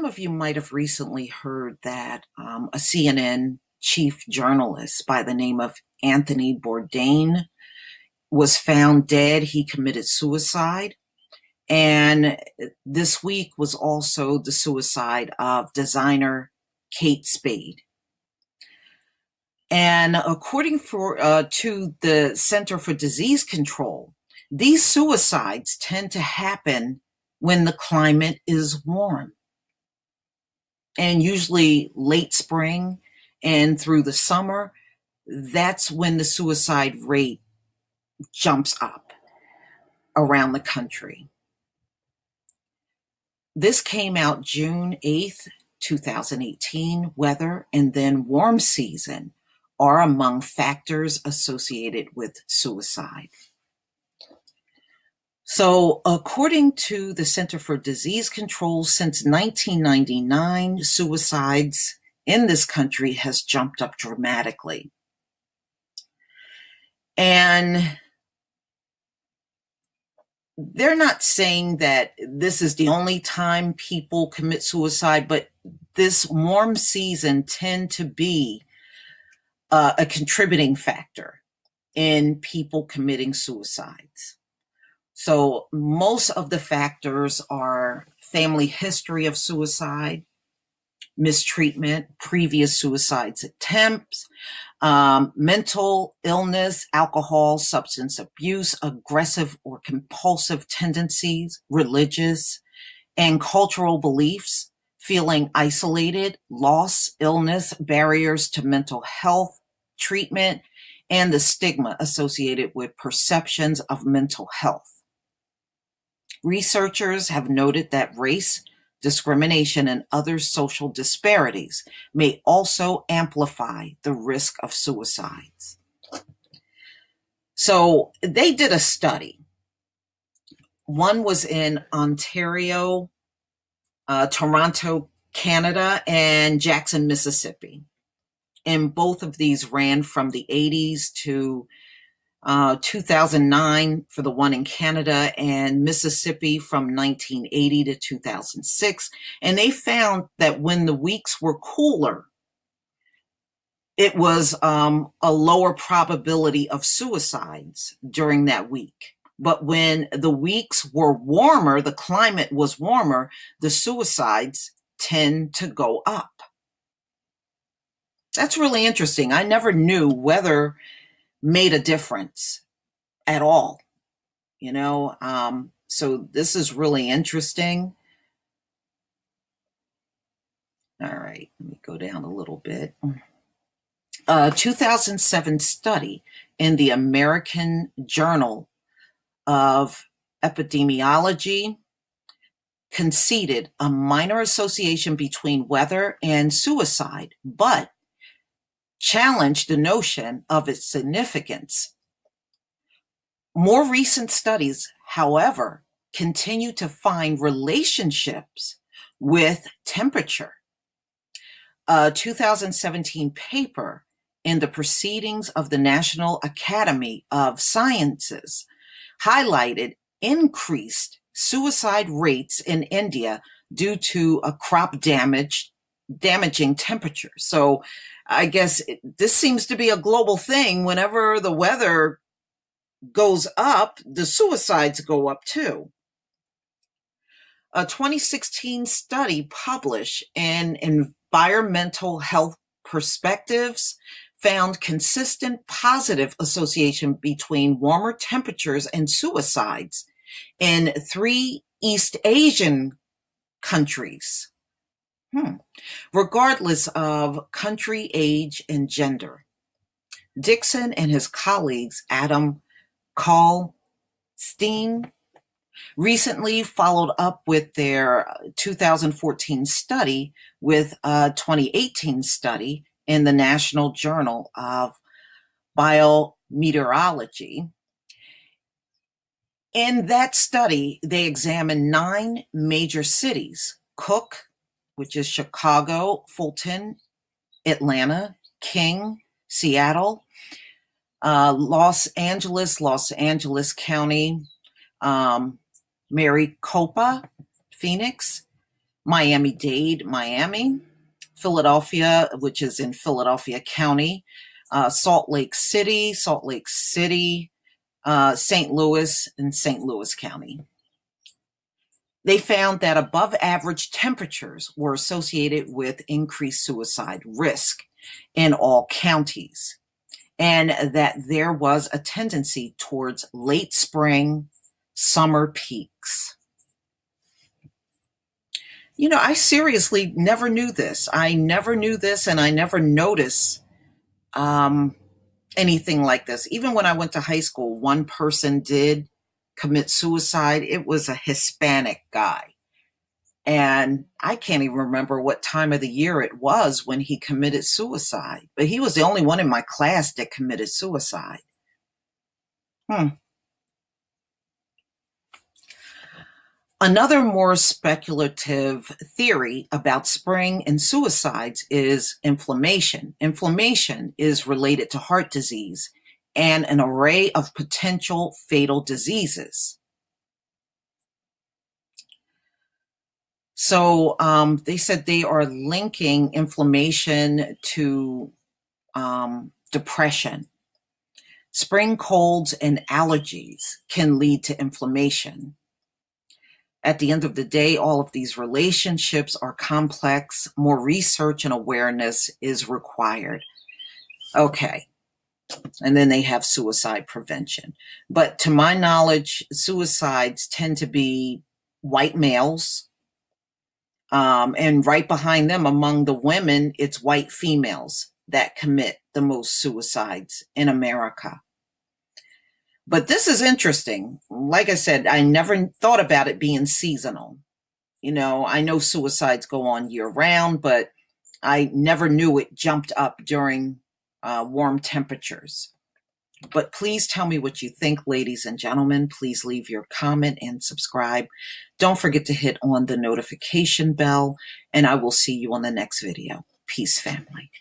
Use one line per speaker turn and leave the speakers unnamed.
of you might have recently heard that a CNN chief journalist by the name of Anthony Bourdain was found dead. He committed suicide. And this week was also the suicide of designer Kate Spade. And according to the Center for Disease Control, these suicides tend to happen when the climate is warm, and usually late spring and through the summer. That's when the suicide rate jumps up around the country. This came out June 8th, 2018. Weather and then warm season are among factors associated with suicide. So according to the Center for Disease Control, since 1999, suicides in this country has jumped up dramatically. And they're not saying that this is the only time people commit suicide, but this warm season tend to be a contributing factor in people committing suicides. So most of the factors are family history of suicide, mistreatment, previous suicide attempts, mental illness, alcohol, substance abuse, aggressive or compulsive tendencies, religious and cultural beliefs, feeling isolated, loss, illness, barriers to mental health treatment, and the stigma associated with perceptions of mental health. Researchers have noted that race, discrimination, and other social disparities may also amplify the risk of suicides. So they did a study. One was in Ontario, Toronto, Canada, and Jackson, Mississippi. And both of these ran from the 80s to 2009 for the one in Canada, and Mississippi from 1980 to 2006. And they found that when the weeks were cooler, it was a lower probability of suicides during that week. But when the weeks were warmer, the climate was warmer, the suicides tend to go up. That's really interesting. I never knew weather made a difference at all, so this is really interesting. All right, let me go down a little bit. 2007 study in the American Journal of Epidemiology conceded a minor association between weather and suicide, but challenged the notion of its significance. More recent studies, however, continue to find relationships with temperature. A 2017 paper in the Proceedings of the National Academy of Sciences highlighted increased suicide rates in India due to a crop damaging temperature. So I guess this seems to be a global thing. Whenever the weather goes up, the suicides go up too. A 2016 study published in Environmental Health Perspectives found consistent positive association between warmer temperatures and suicides in 3 East Asian countries, regardless of country, age, and gender. Dixon and his colleagues, Adam Kalstein, recently followed up with their 2014 study with a 2018 study in the National Journal of Biometeorology. In that study, they examined 9 major cities: Cook, which is Chicago, Fulton, Atlanta, King, Seattle, Los Angeles County, Maricopa, Phoenix, Miami-Dade, Miami, Philadelphia, which is in Philadelphia County, Salt Lake City, St. Louis, and St. Louis County. They found that above average temperatures were associated with increased suicide risk in all counties, and that there was a tendency towards late spring, summer peaks. You know, I seriously never knew this. I never knew this, and I never noticed anything like this. Even when I went to high school, one person did commit suicide. It was a Hispanic guy. And I can't even remember what time of the year it was when he committed suicide. But he was the only one in my class that committed suicide. Another more speculative theory about spring and suicides is inflammation. Inflammation is related to heart disease and an array of potential fatal diseases. So they said they are linking inflammation to depression. Spring colds and allergies can lead to inflammation. At the end of the day, all of these relationships are complex. More research and awareness is required. Okay. And then they have suicide prevention. But to my knowledge, suicides tend to be white males. And right behind them, among the women, it's white females that commit the most suicides in America. But this is interesting. Like I said, I never thought about it being seasonal. You know, I know suicides go on year round, but I never knew it jumped up during warm temperatures. But please tell me what you think, ladies and gentlemen. Please leave your comment and subscribe. Don't forget to hit on the notification bell, and I will see you on the next video. Peace, family.